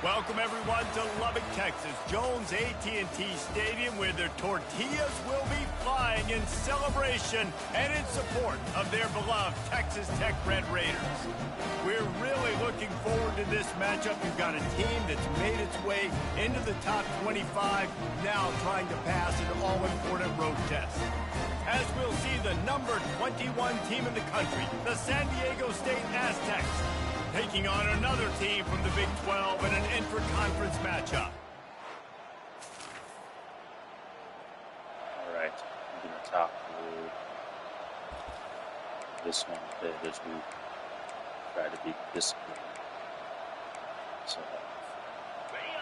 Welcome everyone to Lubbock, Texas, Jones AT&T Stadium, where their tortillas will be flying in celebration and in support of their beloved Texas Tech Red Raiders. We're really looking forward to this matchup. You've got a team that's made its way into the top 25, now trying to pass an all-important road test. As we'll see the number 21 team in the country, the San Diego State Aztecs, taking on another team from the Big 12 in an intra-conference matchup. All right, I'm going to talk through this one a bit as we try to be disciplined. So,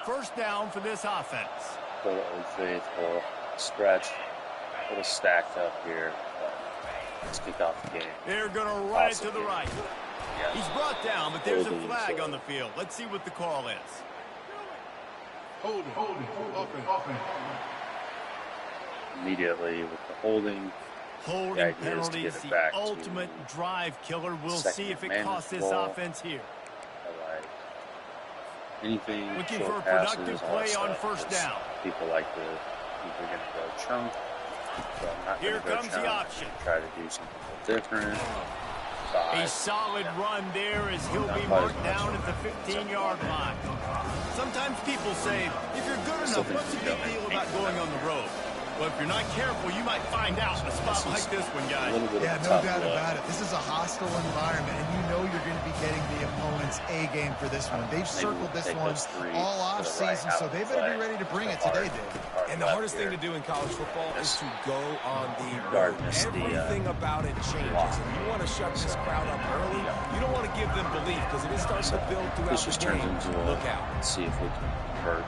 first down for this offense. Go to Old Faithful, stretch, a little stacked up here. Let's kick off the game. They're going to run it to the right. Yeah. He's brought down, but there's a flag on the field. Let's see what the call is. Holding, offense. Immediately with the holding. Holding penalties, the ultimate drive killer. We'll see if it costs this offense here. All right. Anything looking for a productive play on first down. People like to think they're going to go chunk. So I'm not here comes chunk. the option. Try to do something a little different. A solid run there as he'll be marked down at the 15-yard line. Sometimes people say, if you're good enough, what's the big deal about going on the road? Well, if you're not careful, you might find out in a spot like this one, guys. Yeah, no doubt about it. This is a hostile environment, and you know you're going to be getting the opponent's A game for this one. They've circled this one all off season, so they better be ready to bring it today, Dave. And the hardest thing to do in college football is to go on the road. Everything about it changes. If you want to shut this crowd up early, you don't want to give them belief, because if it starts to build throughout the game, look out. Let's see if we can convert.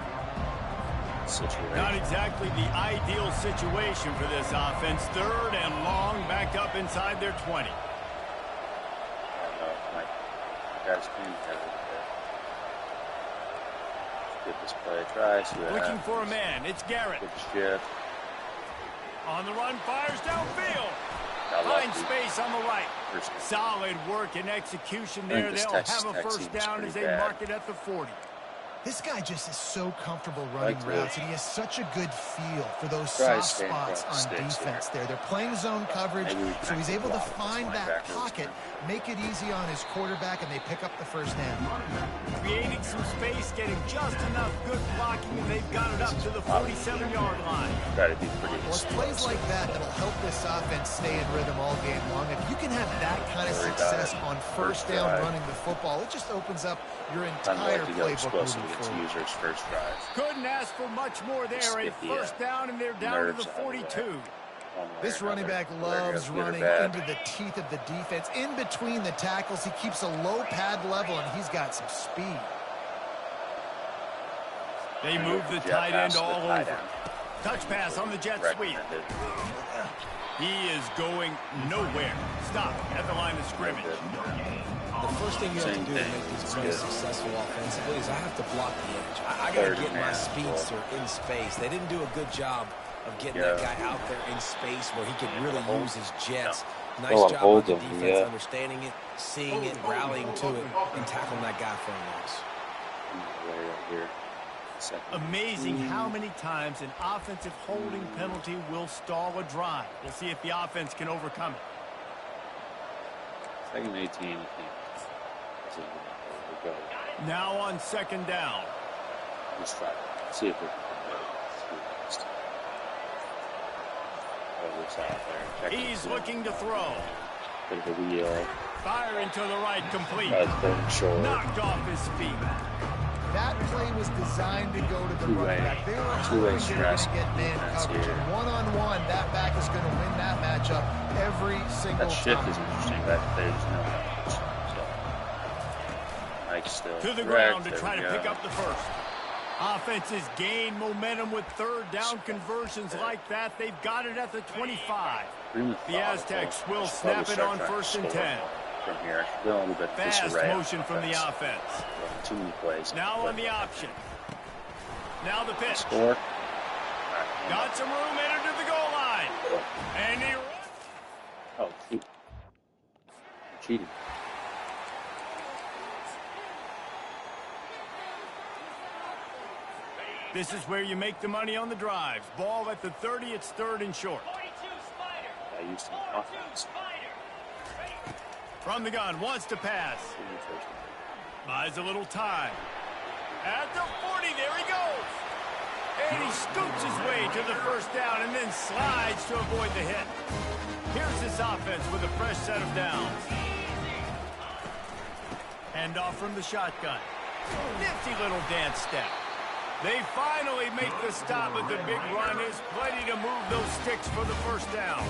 Situation. Not exactly the ideal situation for this offense. Third and long, back up inside their 20. I don't know if my guys can have it there. Get this play try. See what looking happens. for a man. It's Garrett. Good shift. On the run, fires downfield. Find space on the right. Solid work and execution there. They'll have a first down as they mark it at the 40. This guy just is so comfortable running routes, and he has such a good feel for those soft spots on defense there. They're playing zone coverage, so he's able to find that pocket, make it easy on his quarterback, and they pick up the first down. Creating some space, getting just enough good blocking, and they've got it up to the 47-yard line. Got to be pretty. Well, it's plays like that that'll help this offense stay in rhythm all game long. If you can have that kind of success on first down running the football, it just opens up your entire playbook moving forward. To users first drive. Couldn't ask for much more there. A first down, and they're down to the 42. This running back loves running into the teeth of the defense. In between the tackles, he keeps a low pad level, and he's got some speed. They move the tight end all over. Touch pass on the jet sweep. He is going nowhere. Stop at the line of scrimmage. The first thing you have to do to make these plays successful offensively is I have to block the edge. I got to get my speedster in space. They didn't do a good job of getting that guy out there in space where he could really use his jets. Nice job on the defense understanding it, seeing it, rallying to it, and tackling that guy for a loss. Amazing how many times an offensive holding penalty will stall a drive. We'll see if the offense can overcome it. Second 18, I think. Go. Now on second down. Let's try it. See if we can convert. He's looking to throw. Bit of a wheel. Fire into the right, complete. Knocked off his feet. That play was designed to go to the running back. They were hoping they were going to get man coverage. And one-on-one, that back is going to win that matchup every single time. That shift is interesting. There's no coverage. Still to the ground to try to pick up the first. Offenses gain momentum with third down conversions like that. They've got it at the 25. The Aztecs will snap it on first and 10. From here, a little bit fast motion from the offense. Too many plays. Now on the option. Now the pitch. Score. Got some room, entered to the goal line. And he runs. Oh, cheating. This is where you make the money on the drives. Ball at the 30, it's 3rd and short. I used to offense. From the gun, wants to pass. Buys a little time. At the 40, there he goes. And he scoots his way to the first down and then slides to avoid the hit. Here's this offense with a fresh set of downs. Hand off from the shotgun. Nifty little dance step. They finally make the stop, but the big run is plenty to move those sticks for the first down.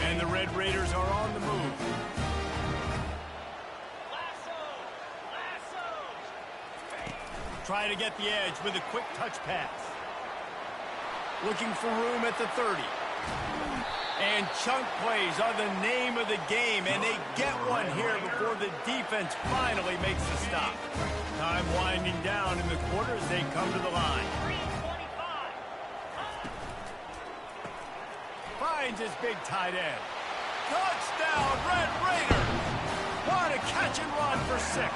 And the Red Raiders are on the move. Try to get the edge with a quick touch pass. Looking for room at the 30. And chunk plays are the name of the game, and they get one here before the defense finally makes the stop. Time winding down in the quarter as they come to the line. Finds his big tight end. Touchdown, Red Raiders! What a catch and run for 6.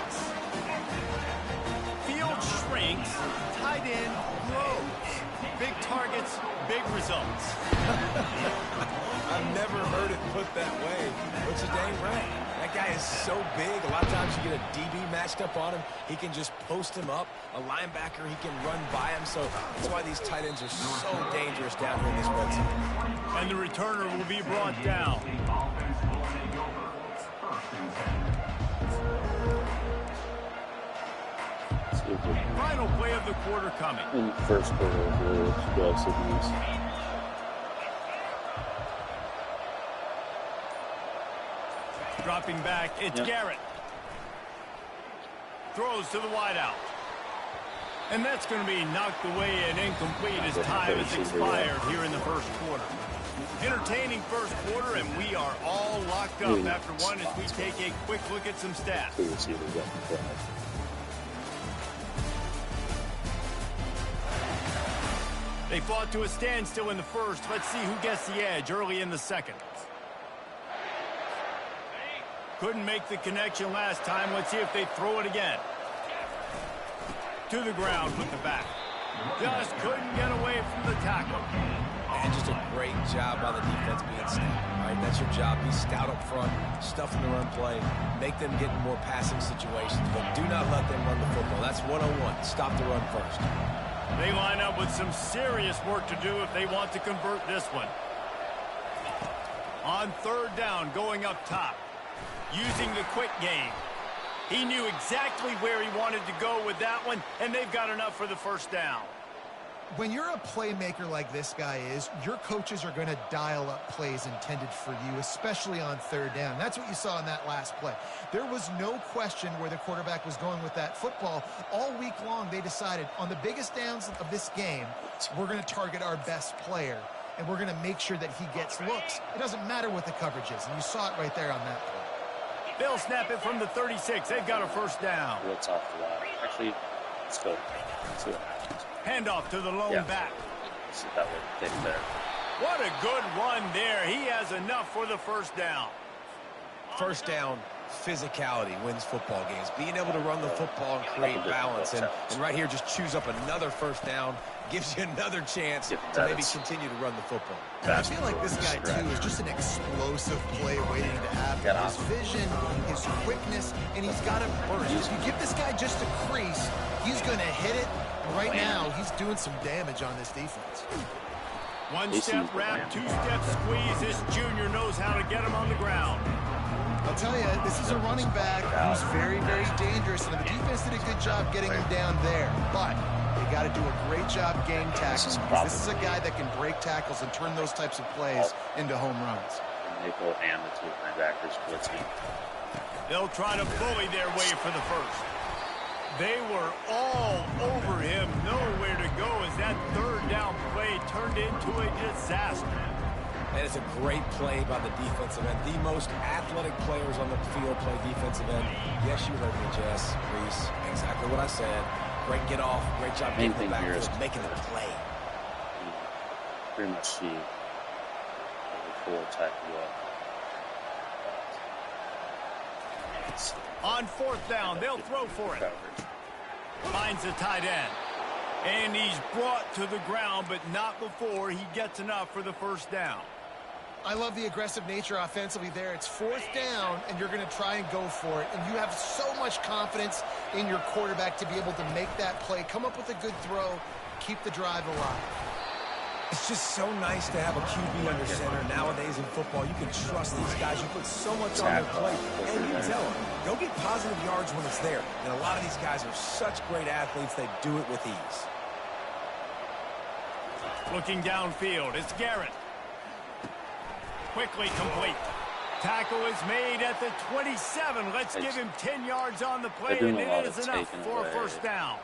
Field shrinks, tight end grows. Big targets, big results. I've never heard it put that way, but you're dang right. That guy is so big. A lot of times you get a DB matched up on him. He can just post him up. A linebacker, he can run by him. So that's why these tight ends are so dangerous down here in this red zone. And the returner will be brought down. Final play of the quarter coming. In the first quarter of the explosive use. Dropping back, it's Garrett. Throws to the wideout. And that's going to be knocked away and incomplete as time has expired here in the first quarter. Entertaining first quarter, and we are all locked up after one as we take a quick look at some stats. They fought to a standstill in the first. Let's see who gets the edge early in the second. Couldn't make the connection last time. Let's see if they throw it again. To the ground with the back. Just couldn't get away from the tackle. And just a great job by the defense being stout. All right, that's your job. Be stout up front, stuff in the run play, make them get in more passing situations, but do not let them run the football. That's 101. Stop the run first. They line up with some serious work to do if they want to convert this one. On 3rd down, going up top. Using the quick game. He knew exactly where he wanted to go with that one, and they've got enough for the first down. When you're a playmaker like this guy is, your coaches are going to dial up plays intended for you, especially on 3rd down. That's what you saw in that last play. There was no question where the quarterback was going with that football. All week long, they decided on the biggest downs of this game, we're going to target our best player, and we're going to make sure that he gets looks. It doesn't matter what the coverage is, and you saw it right there on that play. They'll snap it from the 36. They've got a first down. What's off the line? Actually, let's go. Let's see what happens. Handoff to the lone back. See that way, take there. What a good run there. He has enough for the first down. First down, physicality wins football games. Being able to run the football and create balance. And right here, just choose up another first down. Gives you another chance to maybe continue to run the football. I feel like this guy, too, is just an explosive play waiting to happen. His vision, his quickness, and he's got a burst. If you give this guy just a crease, he's going to hit it. Right now, he's doing some damage on this defense. One step wrap, 2-step squeeze. This junior knows how to get him on the ground. I'll tell you, this is a running back who's very, very dangerous, and the defense did a good job getting him down there. But they got to do a great job game tackling. This is a guy that can break tackles and turn those types of plays into home runs. Nickel and the 2 linebackers blitzing. They'll try to bully their way for the first. They were all over him, nowhere to go as that 3rd down play turned into a disaster. That is a great play by the defensive end. The most athletic players on the field play defensive end. Yes, you heard me, Jess, Reese. Exactly what I said. Great get off. Great job getting the backfield, making the play. Pretty much see the full attack On 4th down, they'll throw for it. Finds the tight end. And he's brought to the ground, but not before he gets enough for the first down. I love the aggressive nature offensively there. It's 4th down, and you're going to try and go for it. And you have so much confidence in your quarterback to be able to make that play, come up with a good throw, keep the drive alive. It's just so nice to have a QB under center. Nowadays in football, you can trust these guys. You put so much on their plate, and you tell them, go get positive yards when it's there. And a lot of these guys are such great athletes, they do it with ease. Looking downfield, it's Garrett. Quickly complete. Tackle is made at the 27. Let's give him 10 yards on the play, and it is enough for a first down.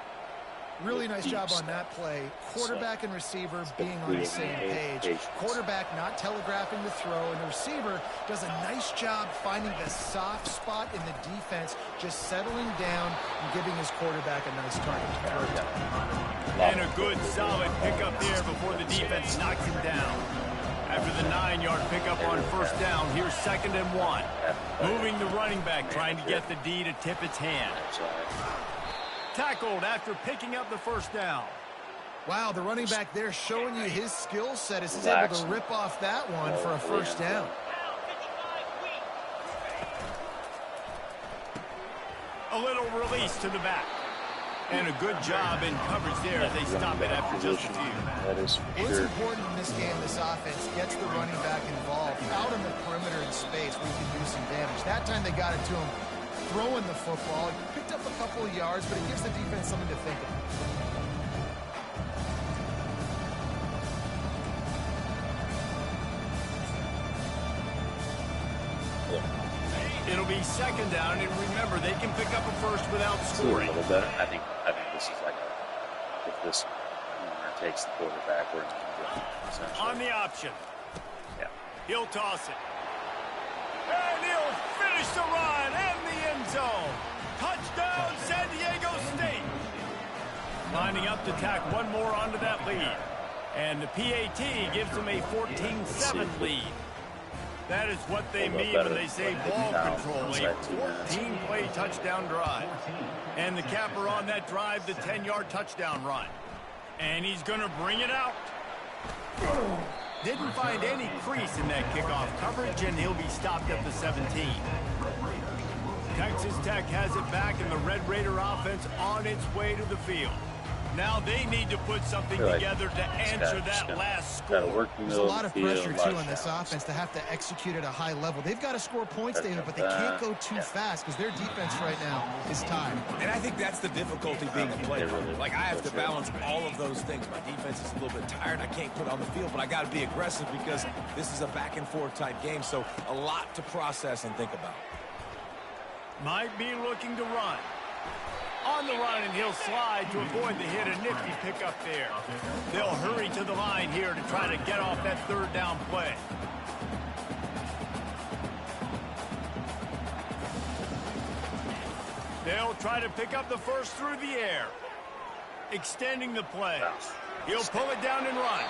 Really nice job on that play. Quarterback and receiver being on the same page. Quarterback not telegraphing the throw, and the receiver does a nice job finding the soft spot in the defense, just settling down and giving his quarterback a nice target. And a good, solid pickup there before the defense knocks him down. After the 9-yard pickup on first down, here's 2nd and 1. Moving the running back, trying to get the D to tip its hand. Tackled after picking up the first down. Wow, the running back there showing you his skill set as he's able to rip off that one for a first down. A little release to the back. And a good job in coverage there as they stop it after just a few. What's important in this game, this offense gets the running back involved out on the perimeter in space where you can do some damage. That time they got it to him throwing the football. Picked up a couple of yards, but it gives the defense something to think about. It'll be 2nd down, and remember, they can pick up a first without scoring. A little better. I think this is like if this corner takes the quarterback, we're essentially on the option. Yeah. He'll toss it. And he'll finish the run and the end zone. Touchdown, San Diego State. Lining up to tack one more onto that lead. And the PAT gives them a 14-7 lead. That is what they mean when they say ball control, a 14-play touchdown drive. And the capper on that drive, the 10-yard touchdown run. And he's going to bring it out. Didn't find any crease in that kickoff coverage, and he'll be stopped at the 17. Texas Tech has it back, and the Red Raider offense on its way to the field. Now they need to put something together to answer that last score. There's a lot of pressure, too, on this offense to have to execute at a high level. They've got to score points, David, but they can't go too fast because their defense right now is tired. And I think that's the difficulty being a player. Like, I have to balance all of those things. My defense is a little bit tired. I can't put on the field, but I got to be aggressive because this is a back-and-forth type game, so a lot to process and think about. Might be looking to run. On the run, and he'll slide to avoid the hit. A nifty pickup there. They'll hurry to the line here to try to get off that 3rd down play. They'll try to pick up the first through the air. Extending the play. He'll pull it down and run.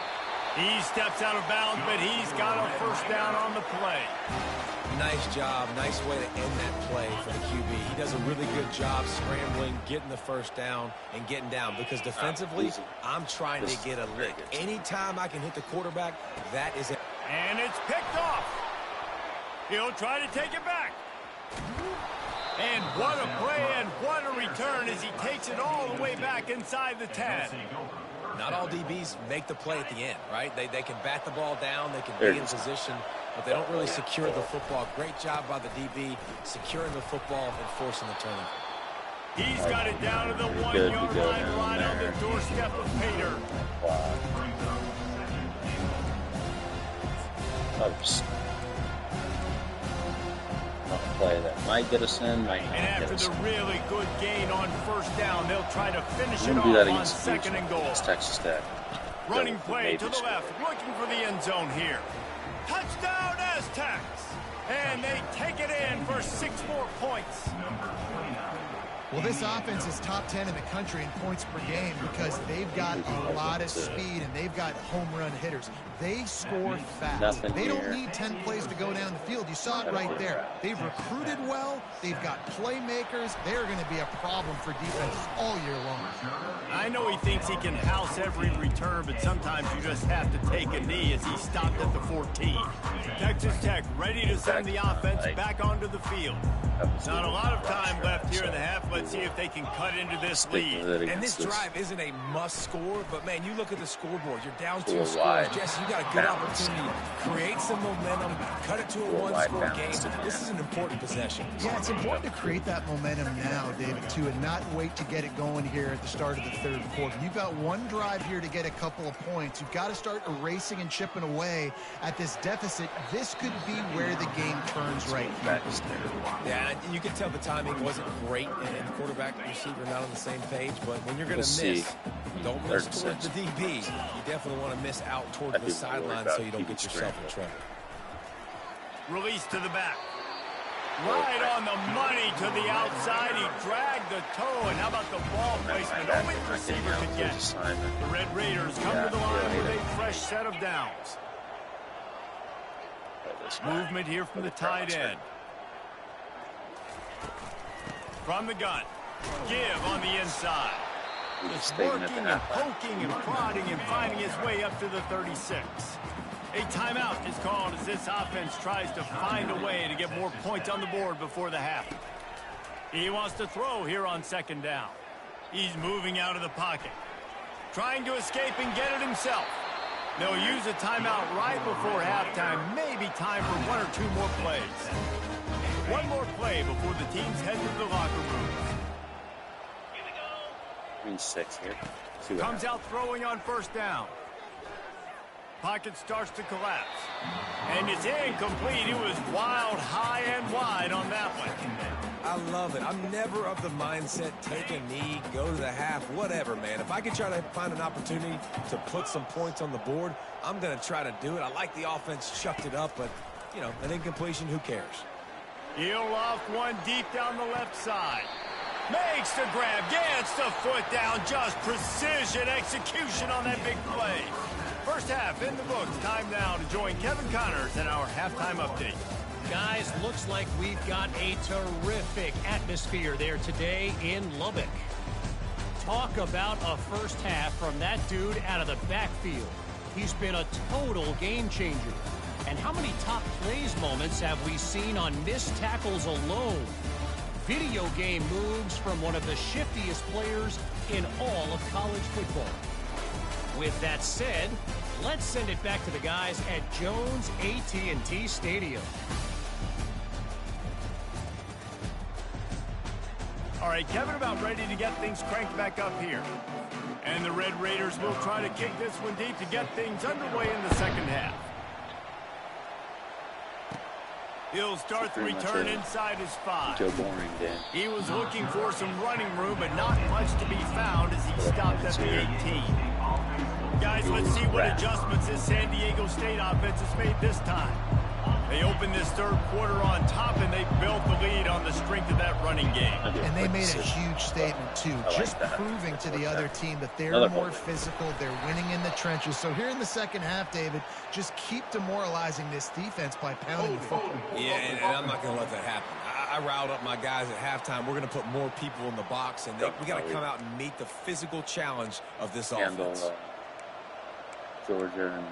He steps out of bounds, but he's got a first down on the play. Nice job. Nice way to end that play for the QB. He does a really good job scrambling, getting the first down, and getting down. Because defensively, I'm trying to get a lick. Anytime I can hit the quarterback, that is it. And it's picked off. He'll try to take it back. And what a play and what a return as he takes it all the way back inside the 10. Not all DBs make the play at the end, right? They can bat the ball down, they can be in position, but they don't really secure the football. Great job by the DB securing the football and forcing the turnover. He's got it down to the 1-yard line right on the doorstep of Pater. Play that might get us in, might not. And after the really good gain on first down, they'll try to finish it off on 2nd and goal. It's Texas Tech. Running play to the left, looking for the end zone here. Touchdown Aztecs! And they take it in for 6 more points. Well, this offense is top 10 in the country in points per game because they've got a lot of speed and they've got home run hitters. They score fast. They don't need 10 plays to go down the field. You saw it right there. They've recruited well. They've got playmakers. They're going to be a problem for defenses all year long. I know he thinks he can house every return, but sometimes you just have to take a knee as he stopped at the 14. Texas Tech ready to send the offense back onto the field. Not a lot of time left here in the half. Let's see if they can cut into this lead. And this drive isn't a must score, but man, you look at the scoreboard. You're down 2 scores. Jesse, you got a good opportunity. Create some momentum. Cut it to a one-score game. This is an important possession. Yeah, it's important to create that momentum now, David, too, and not wait to get it going here at the start of the third quarter. You've got one drive here to get a couple of points. You've got to start erasing and chipping away at this deficit. This could be where the game turns right here. Yeah, you can tell the timing wasn't great, and quarterback and receiver not on the same page, but when you're going to miss, don't miss towards the DB. You definitely want to miss out towards the sideline so you don't get yourself in trouble. Release to the back. Right on the money to the outside. He dragged the toe, and how about the ball placement? Only the receiver could get. The Red Raiders come to the line with a fresh set of downs. Movement here from the tight end. From the gun. Give on the inside. It's working and poking and prodding and finding his way up to the 36. A timeout is called as this offense tries to find a way to get more points on the board before the half. He wants to throw here on second down. He's moving out of the pocket. Trying to escape and get it himself. They'll use a timeout right before halftime. Maybe time for 1 or 2 more plays. One more play before the teams head to the locker room. 3-6 here. Comes out throwing on first down. Pocket starts to collapse. And it's incomplete. It was wild, high, and wide on that one. I love it. I'm never of the mindset, take a knee, go to the half, whatever, man. If I can try to find an opportunity to put some points on the board, I'm going to try to do it. I like the offense chucked it up, but, you know, an incompletion, who cares? He'll off one deep down the left side. Makes the grab, gets the foot down. Just precision execution on that big play. First half in the books. Time now to join Kevin Connors in our halftime update. Guys, looks like we've got a terrific atmosphere there today in Lubbock. Talk about a first half from that dude out of the backfield. He's been a total game changer. And how many top plays moments have we seen on missed tackles alone? Video game moves from one of the shiftiest players in all of college football. With that said, let's send it back to the guys at Jones AT&T Stadium. All right, Kevin, about ready to get things cranked back up here. And the Red Raiders will try to kick this one deep to get things underway in the second half. He'll start the return inside his 5. He was looking for some running room, but not much to be found as he stopped at the 18. Guys, let's see what adjustments this San Diego State offense has made this time. They opened this third quarter on top, and they built the lead on the strength of that running game. And they made a huge statement, too, just proving to the other team that they're more physical, they're winning in the trenches. So here in the second half, David, just keep demoralizing this defense by pounding the football. Yeah, and I'm not going to let that happen. I riled up my guys at halftime. We're going to put more people in the box, and we got to come out and meet the physical challenge of this offense. Georgia and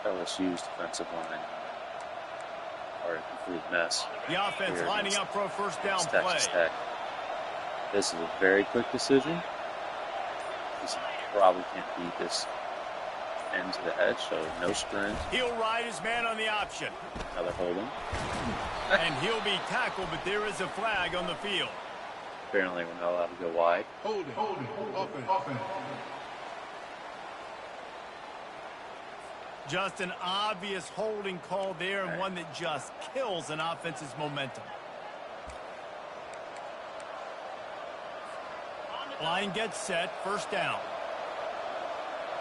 LSU's defensive line are a complete mess. The offense lining up for a first down play. Tech. This is a very quick decision. He probably can't beat this end to the edge, so no sprint. He'll ride his man on the option. Another holding. And he'll be tackled, but there is a flag on the field. Apparently we're not allowed to go wide. Holding, offense. Just an obvious holding call there, and one that just kills an offense's momentum. Line gets set, first down.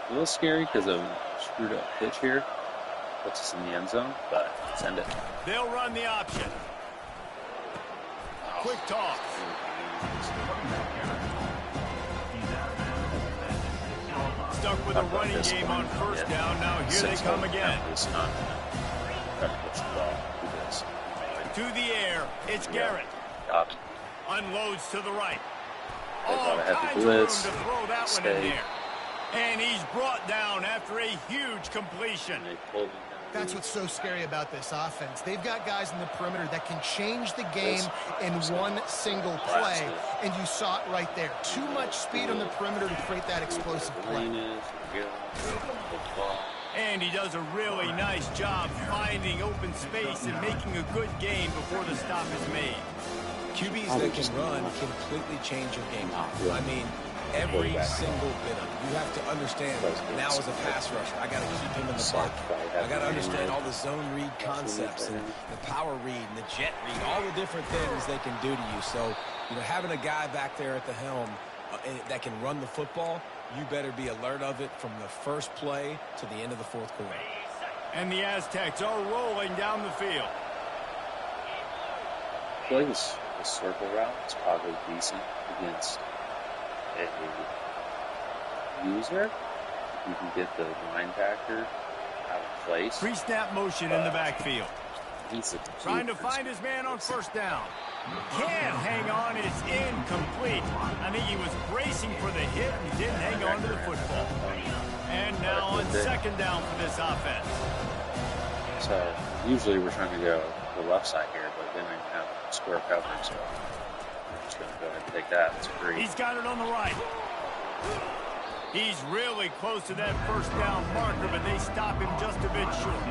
A little scary because of screwed up pitch here. Puts us in the end zone, but send it. They'll run the option. Quick toss. Stuck with a running game on first down. Now here they come again. To the air, it's Garrett. Unloads to the right. All kinds of room to throw that one in there. And he's brought down after a huge completion. That's what's so scary about this offense. They've got guys in the perimeter that can change the game in one single play, and you saw it right there. Too much speed on the perimeter to create that explosive play. And he does a really nice job finding open space and making a good game before the stop is made. QBs that can run completely change your game. I mean, every single bit of it. You have to understand, now as a pass rusher, I got to keep him in the bucket. I got to understand all the zone read concepts and the power read and the jet read, all the different things they can do to you. So, you know, having a guy back there at the helm that can run the football, you better be alert of it from the first play to the end of the fourth quarter. And the Aztecs are rolling down the field. I feel like this circle route is probably decent against a user. You can get the linebacker out of place. Pre-snap motion in the backfield. Trying to find his man on first down. Can't hang on. It's incomplete. I think he was bracing for the hit and didn't hang on to the football. And now on second down for this offense. So usually we're trying to go the left side here, but they don't even have square coverage. So we're just going to go ahead and take that. It's free. He's got it on the right. He's really close to that first down marker, but they stop him just a bit short.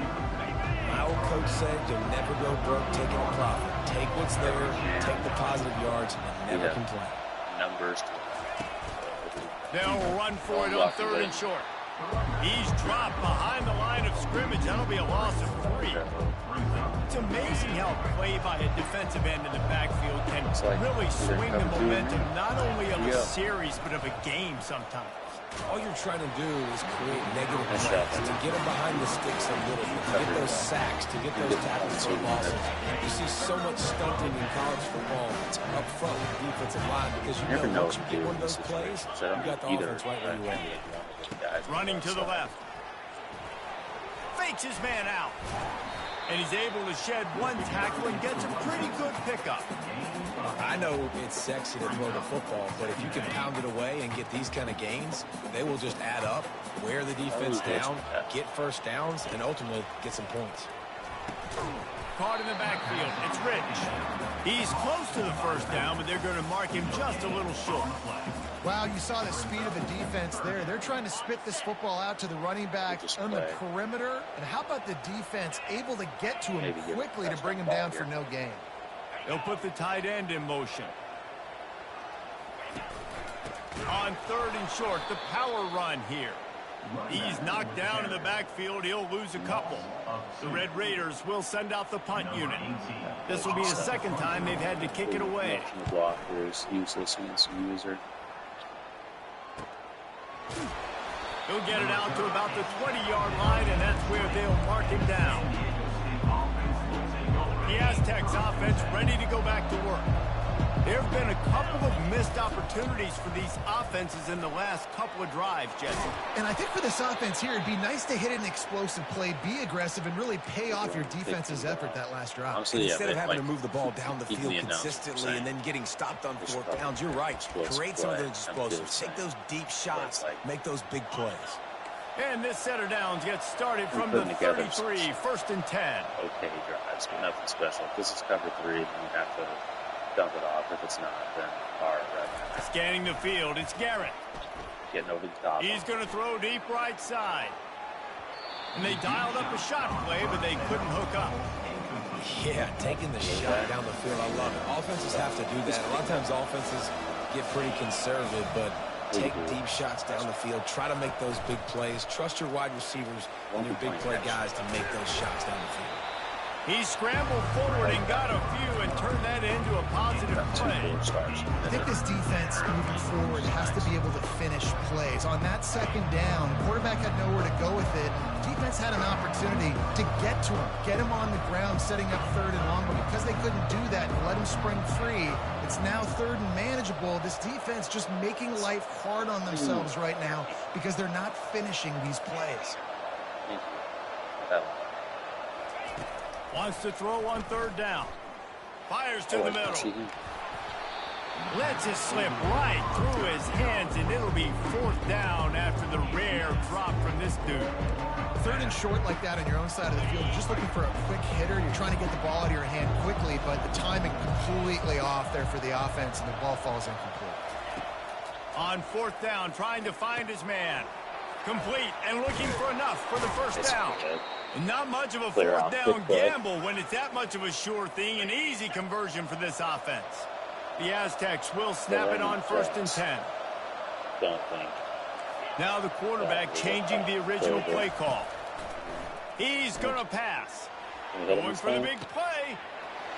My old coach said you'll never go broke taking a profit. Take what's there, take the positive yards, and never complain. Numbers. They'll run for it on third and short. He's dropped behind the line of scrimmage. That'll be a loss of 3. It's amazing how play by a defensive end in the backfield can really swing the momentum not only of a series but of a game sometimes. All you're trying to do is create negative plays, to get them behind the sticks a little bit, to get those sacks, to get those tackles for losses. You see so much stunting in college football up front with the defensive line because you know once you get one of those plays, you got the offense right where you want it. Running to the left. Fakes his man out. And he's able to shed one tackle and gets a pretty good pickup. I know it's sexy to throw the football, but if you can pound it away and get these kind of gains, they will just add up, wear the defense down, get first downs, and ultimately get some points. Caught in the backfield. It's Rich. He's close to the first down, but they're going to mark him just a little short. Wow, you saw the speed of the defense there. They're trying to spit this football out to the running back on the perimeter. And how about the defense able to get to him quickly to bring him down for no gain? They'll put the tight end in motion. On third and short, the power run here. He's knocked down in the backfield. He'll lose a couple. The Red Raiders will send out the punt unit. This will be the second time they've had to kick it away. The blocker is useless against the user. He'll get it out to about the 20-yard line, and that's where they'll mark him down. The Aztecs offense ready to go back to work. There have been a couple of missed opportunities for these offenses in the last couple of drives, Jesse. And I think for this offense here, it'd be nice to hit an explosive play, be aggressive, and really pay off your defense's effort that last drive. Honestly, instead of having to move the ball down the field consistently and then getting stopped on fourth downs, you're right. Create some of those explosives. Take those deep shots. Make those big plays. And this set of downs gets started from the 33, first and 10. Okay drives, but nothing special. If this is cover 3, then you have to dump it off. If it's not, then right. Scanning the field, it's Garrett. Getting over the top. He's going to throw deep right side. And they dialed up a shot play, but they couldn't hook up. Yeah, taking the shot down the field, I love it. Offenses have to do that. A lot of times offenses get pretty conservative, but take deep shots down the field. Try to make those big plays. Trust your wide receivers and your big play guys to make those shots down the field. He scrambled forward and got a few and turned that into a positive play. I think this defense moving forward has to be able to finish plays. On that second down, the quarterback had nowhere to go with it. Defense had an opportunity to get to him, get him on the ground, setting up third and long, but because they couldn't do that and let him spring free, it's now third and manageable. This defense just making life hard on themselves right now because they're not finishing these plays. Wants to throw on third down. Fires to the middle. Lets it slip right through his hands, and it'll be fourth down after the rare drop from this dude. Third and short like that on your own side of the field, you're just looking for a quick hitter. You're trying to get the ball out of your hand quickly, but the timing completely off there for the offense, and the ball falls incomplete. On fourth down, trying to find his man. Complete and looking for enough for the first down. Not much of a fourth down gamble when it's that much of a sure thing. An easy conversion for this offense. The Aztecs will snap it on first and 10. Don't think. Now the quarterback changing the original play call. He's going to pass. Going for the big play.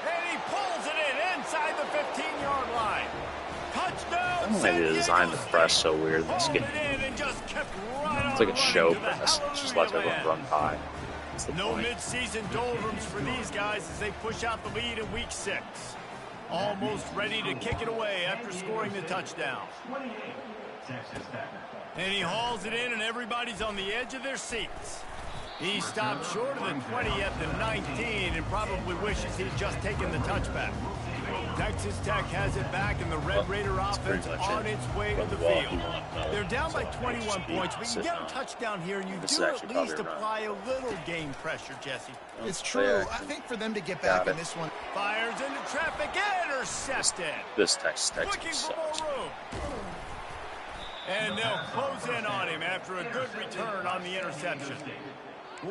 And he pulls it in inside the 15-yard line. Touchdown. I don't know why they designed the press so weird in this game. It's like a show press. It just lets everyone run high. No mid-season doldrums for these guys as they push out the lead in week 6. Almost ready to kick it away after scoring the touchdown. And he hauls it in, and everybody's on the edge of their seats. He stopped short of the 20 at the 19 and probably wishes he'd just taken the touchback. Texas Tech has it back, and the Red Raider offense on its way to the field. They're down by 21 points, but you get a touchdown here, and you do at least apply a little game pressure, Jesse. It's true. I think for them to get back in this one. Fires into traffic, intercepted. This Texas Tech looking for more room. And they'll close in on him after a good return on the interception.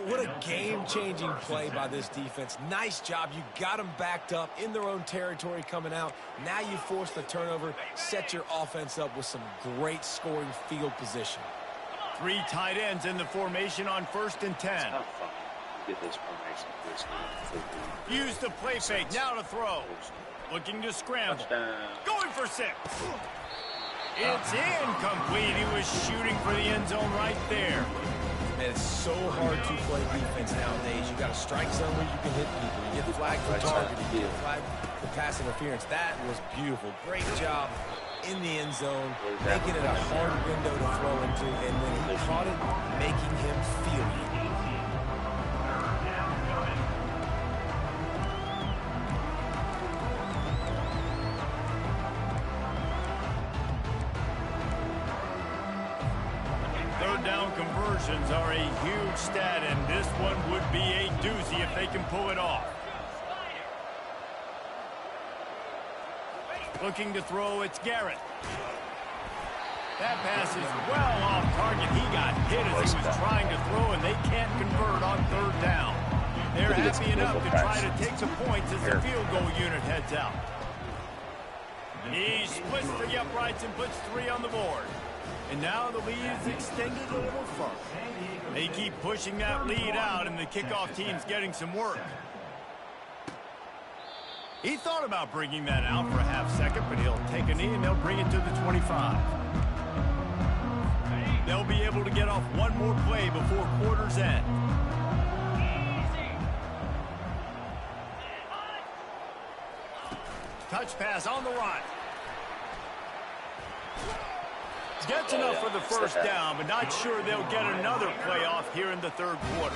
What a game-changing play by this defense. Nice job. You got them backed up in their own territory coming out. Now you force the turnover, set your offense up with some great scoring field position. 3 tight ends in the formation on first and 10. Get this formation for this game. Use the play fake. Now to throw. Looking to scramble. Touchdown. Going for 6. It's incomplete. He was shooting for the end zone right there. Man, it's so hard to play defense nowadays. You got a strike zone where you can hit people. You get flagged for targeting. You get flagged for pass interference. That was beautiful. Great job in the end zone, making it a hard window to throw into, and when he caught it, making him feel it. Down conversions are a huge stat, and this one would be a doozy if they can pull it off. Looking to throw, it's Garrett. That pass is well off target. He got hit as he was trying to throw, and they can't convert on third down. They're happy enough to try to take some points as the field goal unit heads out. He splits the uprights and puts 3 on the board. And now the lead is extended a little further. They keep pushing that lead out, and the kickoff team's getting some work. He thought about bringing that out for a half second, but he'll take a knee, and they'll bring it to the 25. They'll be able to get off one more play before quarter's end. Touch pass on the run. Gets enough for the first down, but not sure they'll get another playoff here in the third quarter.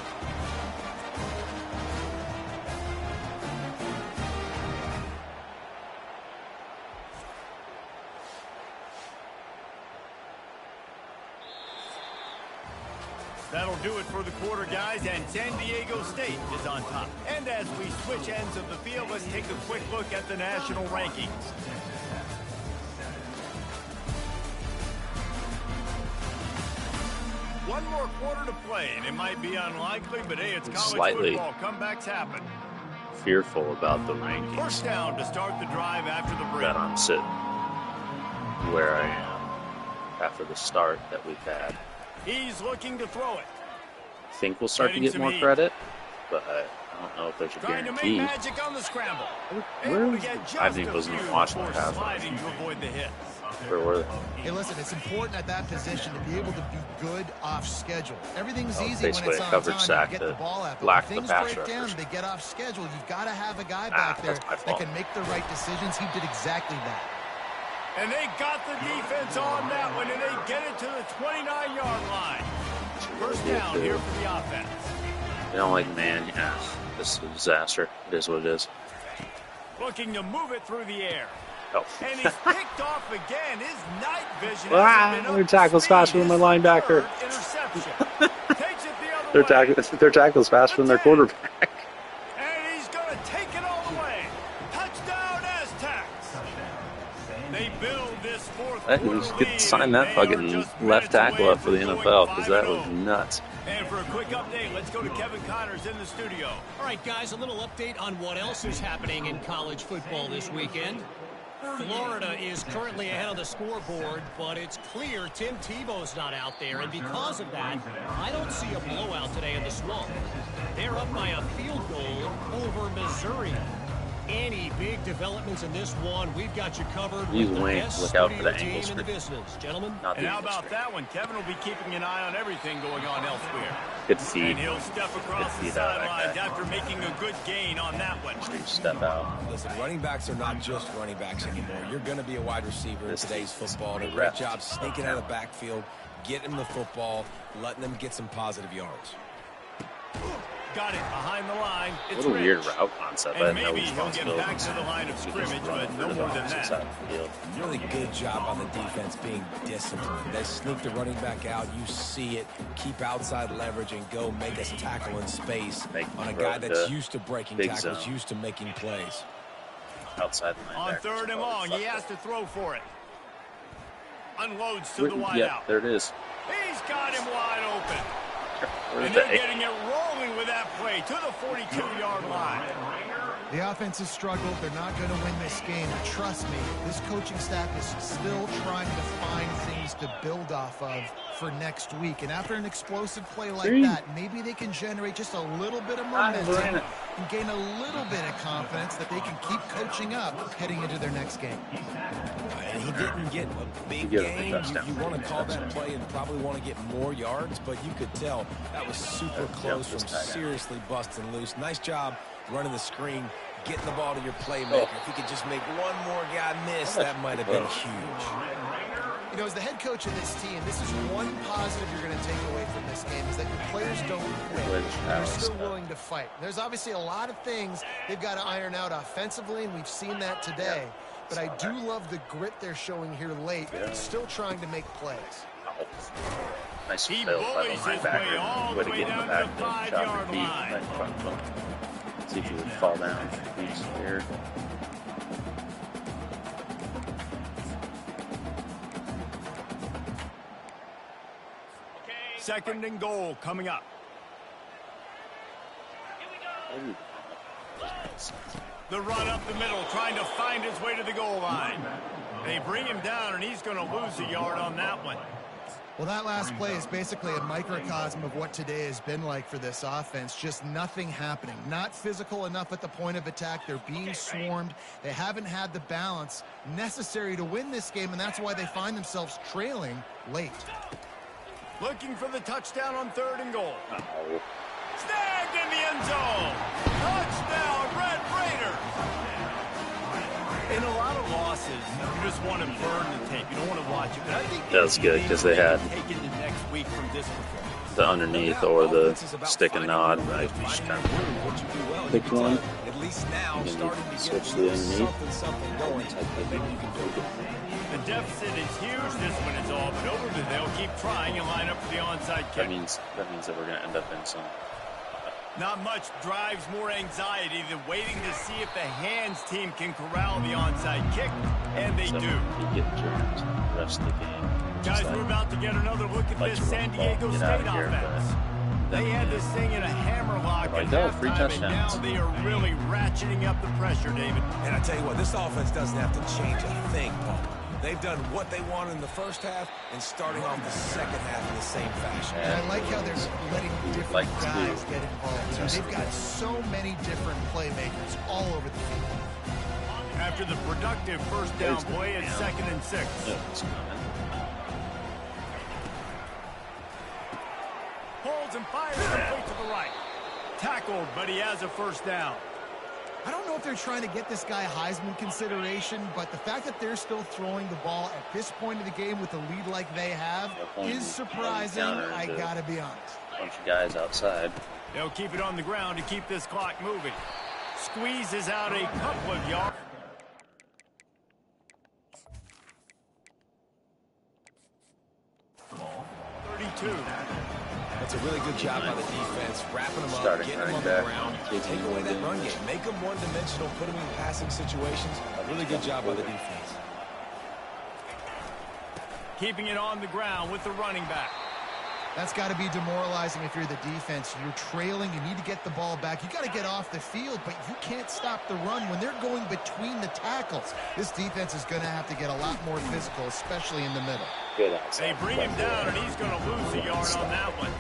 That'll do it for the quarter, guys, and San Diego State is on top. And as we switch ends of the field, let's take a quick look at the national rankings. One more quarter to play, and it might be unlikely, but hey, it's college football. Comebacks happen. Fearful about the rankings. First down to start the drive after the break. That I'm sitting where I am after the start that we've had. He's looking to throw it. I think we'll start to get more credit, but I I don't know if there's a Trying to make guarantee. magic on the scramble. I think wasn't even watching the pass. Sliding to avoid the hit. Where were they? Hey, listen, it's important at that position to be able to be good off schedule. Everything's easy when basically it's a on coverage time sack to get the ball out. But when lacked the things pass break down, rushers. they get off schedule. You've got to have a guy back there that can make the right decisions. He did exactly that. And they got the defense on that one, and they get it to the 29-yard line. First down here for the offense. They don't like man. Yeah, this is a disaster. It is what it is. Looking to move it through the air. Oh. And he's picked off again. His night vision Ah, their tackle's faster than my linebacker. Interception. Takes it the other way. Their tackle's faster than their quarterback. And he's going to take it all the way. Touchdown Aztecs. They build this fourth quarter lead. Sign that fucking left tackle up for the NFL because that was nuts. And for a quick update, let's go to Kevin Connors in the studio. All right, guys, a little update on what else is happening in college football this weekend. Florida is currently ahead of the scoreboard, but it's clear Tim Tebow's not out there, and because of that, I don't see a blowout today in the Swamp. They're up by a field goal over Missouri. Any big developments in this one, we've got you covered with the best look out for the studio angle team in the screen. business. Gentlemen? And how about that one? Kevin will be keeping an eye on everything going on elsewhere. Good feed. And he'll step across the sidelines after making a good gain on that one. Step out. Listen, running backs are not just running backs anymore. You're going to be a wide receiver in today's football. And a great job sneaking out of the backfield, getting them the football, letting them get some positive yards. Got it behind the line. It's What a weird route concept. I had And no maybe he'll get responsibility. back to the line of scrimmage, but no more than that. Really good job on the defense being disciplined. They sneak the running back out. You see it. Keep outside leverage and go make us tackle in space on a guy that's used to breaking tackles, used to making plays. Outside the On third and long, he has to throw for it. Unloads to the wide Yeah, out. there it is. He's got him wide open. Where's And the they're getting it rolling with that play to the 42-yard line. The offense has struggled. They're not going to win this game. But trust me, this coaching staff is still trying to find things to build off of for next week. And after an explosive play like that, maybe they can generate just a little bit of momentum and gain a little bit of confidence that they can keep coaching up heading into their next game. And he didn't get a big game. You want to call that play and probably want to get more yards, but you could tell that was super close from seriously busting loose. Nice job running the screen, getting the ball to your playmaker. If he could just make one more guy miss, that might have been huge. You know, as the head coach of this team, this is one positive you're going to take away from this game, is that your players don't quit. They're still willing to fight. There's obviously a lot of things they've got to iron out offensively, and we've seen that today. But I do love the grit they're showing here late, still trying to make plays. Nice fail by the linebacker. Way to get in the back. Job feet right in front of him. See if he would fall down. He's scared. Second and goal coming up. The run up the middle, trying to find his way to the goal line. They bring him down, and he's going to lose a yard on that one. Well, that last play is basically a microcosm of what today has been like for this offense. Just nothing happening. Not physical enough at the point of attack. They're being swarmed. They haven't had the balance necessary to win this game, and that's why they find themselves trailing late. Looking for the touchdown on third and goal. Snagged in the end zone. Touchdown, Red Raiders. In a lot of losses, you just want to burn the tape. You don't want to watch it. But I think that's good because they had taken the next week from this performance. The underneath or the stick and nod. I just kind of picked one. At least now, starting to switch to the underneath. The deficit is huge. This one is all but over, but they'll keep trying and line up for the onside kick. That means that we're going to end up in some. Not much drives more anxiety than waiting to see if the hands team can corral the onside kick, and they do. You get jammed the rest of the game. Guys, we're about to get another look at this San Diego State offense. They had this thing in a hammerlock at halftime, and now they are really ratcheting up the pressure, David. And I tell you what, this offense doesn't have to change a thing, Paul. They've done what they wanted in the first half and starting off the second half in the same fashion. And I like how they're letting different guys get involved. So they've got so many different playmakers all over the field. After the productive first down play, it's 2nd and 6. Holds and fires complete to the right. Tackled, but he has a first down. I don't know if they're trying to get this guy Heisman consideration, but the fact that they're still throwing the ball at this point of the game with a lead like they have is surprising, I gotta be honest. Bunch of guys outside. They'll keep it on the ground to keep this clock moving. Squeezes out a couple of yards. That's a really good job by the defense, wrapping them up, getting them on the ground, take away that run game, make them one-dimensional, put them in passing situations. A really good job by the defense. Keeping it on the ground with the running back. That's got to be demoralizing if you're the defense. You're trailing. You need to get the ball back. You got to get off the field, but you can't stop the run when they're going between the tackles. This defense is going to have to get a lot more physical, especially in the middle. They bring him down, and he's going to lose a yard on that one.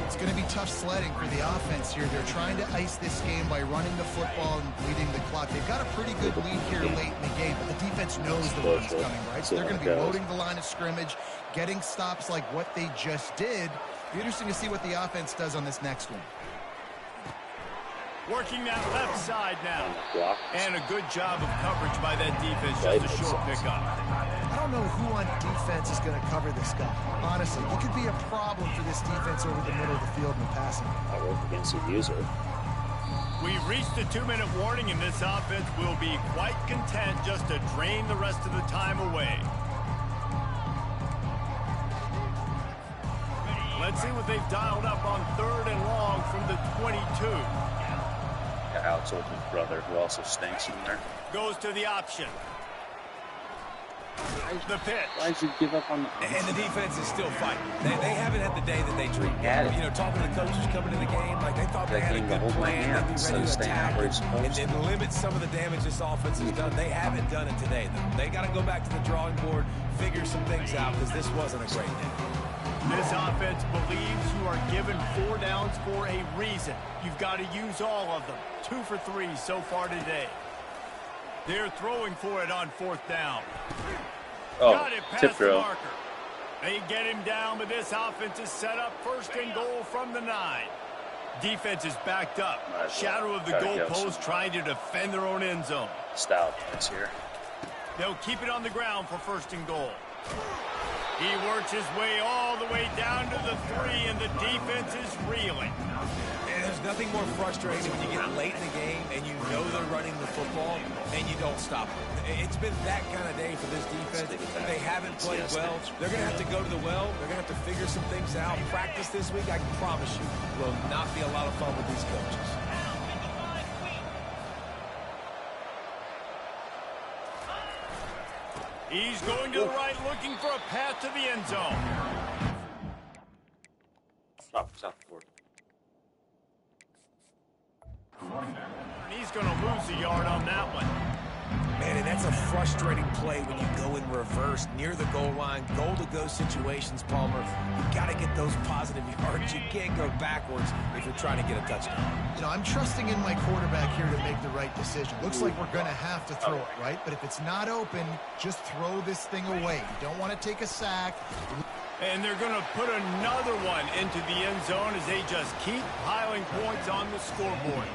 It's going to be tough sledding for the offense here. They're trying to ice this game by running the football and bleeding the clock. They've got a pretty good lead here late in the game, but the defense knows the run's coming, right? So they're going to be loading the line of scrimmage, getting stops like what they just did. Be interesting to see what the offense does on this next one. Working that left side now. And a good job of coverage by that defense. Just a short pickup. I don't know who on defense is going to cover this guy. Honestly, it could be a problem for this defense over the middle of the field in the passing game. I work against a user. We've reached the 2-minute warning, and this offense will be quite content just to drain the rest of the time away. Let's see what they've dialed up on 3rd and long from the 22. Alex Olsen's brother, who also stinks in there. Goes to the option. The pitch. Why did you give up on the... And the defense is still fighting. They haven't had the day that they dreamed. You know, talking to the coaches coming to the game, like they thought they had a good plan. They'd be ready to attack and limit some of the damage this offense has done. They haven't done it today, though. They got to go back to the drawing board, figure some things out, because this wasn't a great day. This offense believes you are given 4 downs for a reason. You've got to use all of them. 2 for 3 so far today. They're throwing for it on 4th down. Got it past the marker. They get him down, but this offense is set up 1st and goal from the 9. Defense is backed up. Shadow of the goalpost trying to defend their own end zone. Style points here. They'll keep it on the ground for 1st and goal. He works his way all the way down to the 3, and the defense is reeling. And there's nothing more frustrating when you get late in the game and you know they're running the football and you don't stop them. It's been that kind of day for this defense. They haven't played well. They're going to have to go to the well. They're going to have to figure some things out. Practice this week, I can promise you, will not be a lot of fun with these coaches. He's going to the right, looking for a path to the end zone. South forward. And he's going to lose a yard on that one. Man, and that's a frustrating play when you go in reverse near the goal line, goal-to-go situations, Palmer. You got to get those positive yards. You can't go backwards if you're trying to get a touchdown. You know, I'm trusting in my quarterback here to make the right decision. Looks like we're going to have to throw it, right? But if it's not open, just throw this thing away. You don't want to take a sack. And they're going to put another one into the end zone as they just keep piling points on the scoreboard.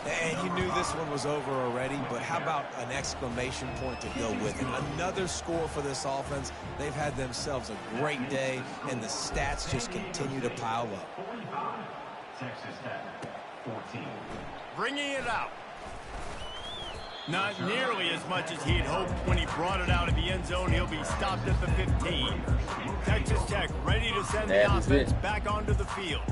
And you knew this one was over already, but how about an exclamation point to go with it? Another score for this offense. They've had themselves a great day, and the stats just continue to pile up. Texas Tech, 14. Bringing it out. Not nearly as much as he'd hoped when he brought it out of the end zone. He'll be stopped at the 15. Texas Tech ready to send the offense back onto the field.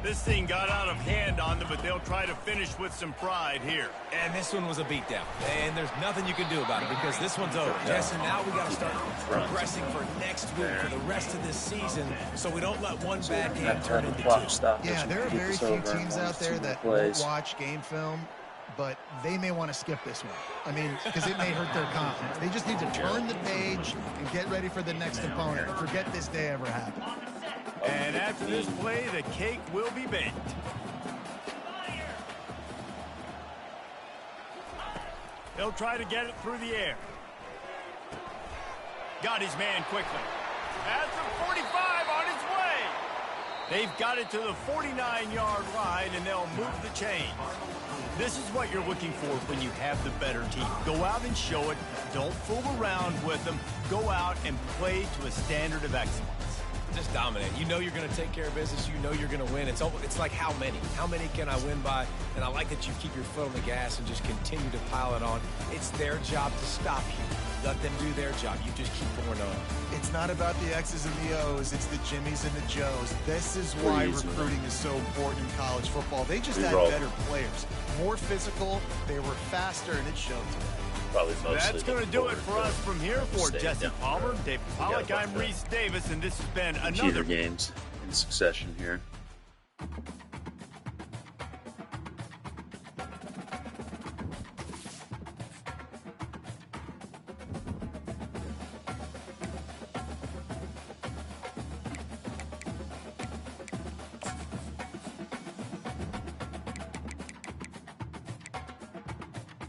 This thing got out of hand on them, but they'll try to finish with some pride here. And this one was a beatdown. And there's nothing you can do about it because this one's over. Jesse, now we got to start progressing for next week, for the rest of this season, so we don't let one bad game turn into 2. Yeah, there are very few teams out there that won't watch game film but they may want to skip this one. I mean, because it may hurt their confidence. They just need to turn the page and get ready for the next opponent and forget this day ever happened. And after this play, the cake will be baked. He'll try to get it through the air. Got his man quickly. At the 45 on his way. They've got it to the 49-yard line, and they'll move the chains. This is what you're looking for when you have the better team. Go out and show it. Don't fool around with them. Go out and play to a standard of excellence. Just dominate. You know you're going to take care of business. You know you're going to win. It's like how many? How many can I win by? And I like that you keep your foot on the gas and just continue to pile it on. It's their job to stop you. Let them do their job. You just keep going on. It's not about the X's and the O's. It's the Jimmies and the Joes. This is why recruiting is so important in college football. They just had better players. More physical. They were faster, and it showed today. That's going to do it for us from here. For Jesse Palmer, Dave Pollack, I'm Reese Davis, and this has been another games in succession here.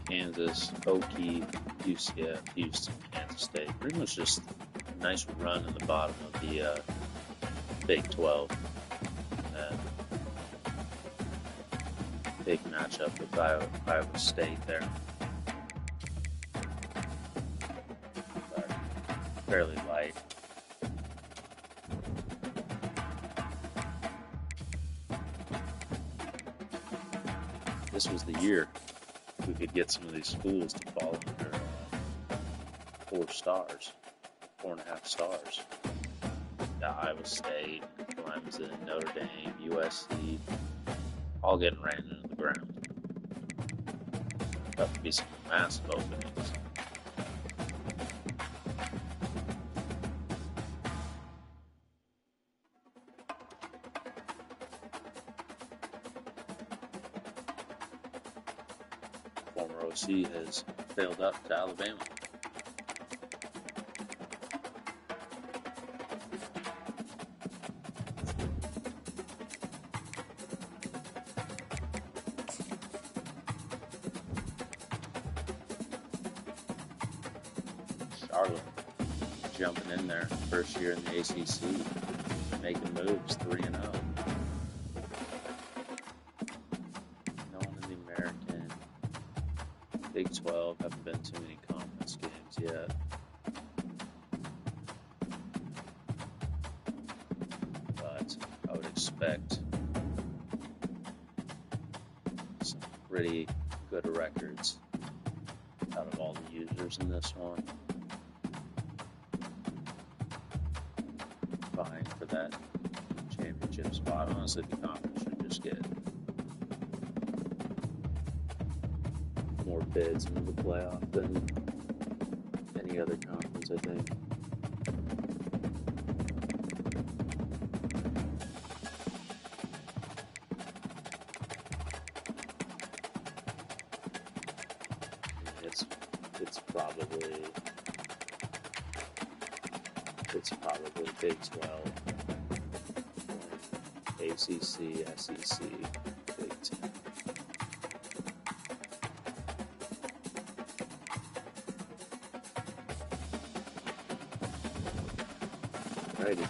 Kansas, Okie, UCF, Houston, Kansas State. Pretty much just a nice run in the bottom of the Big 12. Big matchup with Iowa State there. But fairly light. This was the year we could get some of these schools to fall under 4 stars, 4.5 stars. Iowa State, Clemson, Notre Dame, USC, all getting ran into the ground. About to be some massive openings. Former OC has failed up to Alabama. Charlotte jumping in there, first year in the ACC, making moves 3-0. No one in the American. Big 12, haven't been too many conference games yet. But I would expect some pretty good records out of all the users in this one. Vying for that championship spot. Honestly, the conference should just get more bids into the playoff than any other conference, I think. It's probably Big 12, ACC, SEC, Big 10. Alrighty.